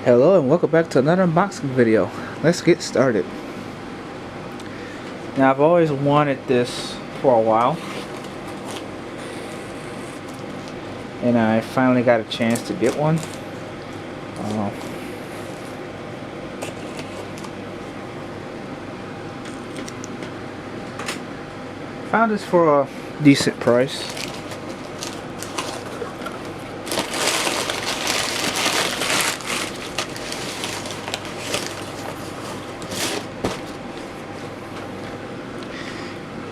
Hello and welcome back to another unboxing video. Let's get started. Now I've always wanted this for a while, and I finally got a chance to get one. Found this for a decent price.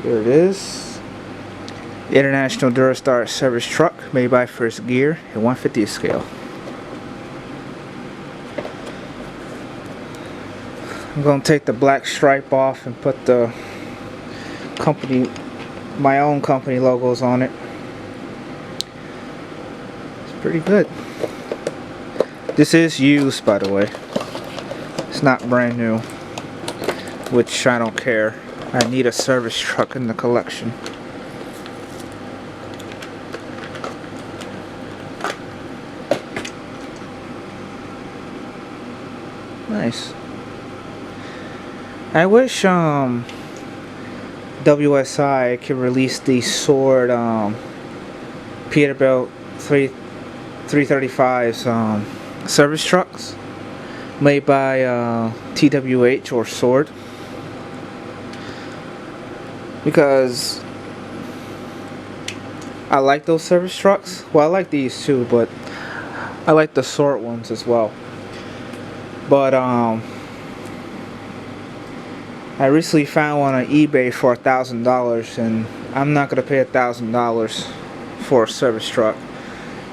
Here it is. The International Durastar service truck made by First Gear at 1/50th scale. I'm going to take the black stripe off and put the my own company logos on it. It's pretty good. This is used, by the way. It's not brand new, which I don't care. I need a service truck in the collection. Nice. I wish WSI could release the Sword Peterbilt 335s service trucks made by TWH or Sword, because I like those service trucks. Well, I like these too, but I like the Sword ones as well. But I recently found one on eBay for $1,000, and I'm not gonna pay $1,000 for a service truck.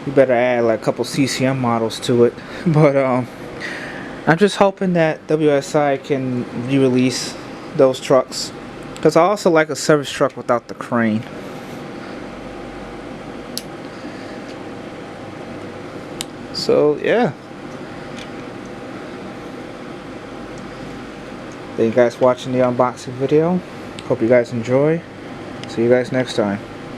You better add like a couple CCM models to it. But I'm just hoping that WSI can re-release those trucks, because I also like a service truck without the crane. So yeah. Thank you guys for watching the unboxing video. Hope you guys enjoy. See you guys next time.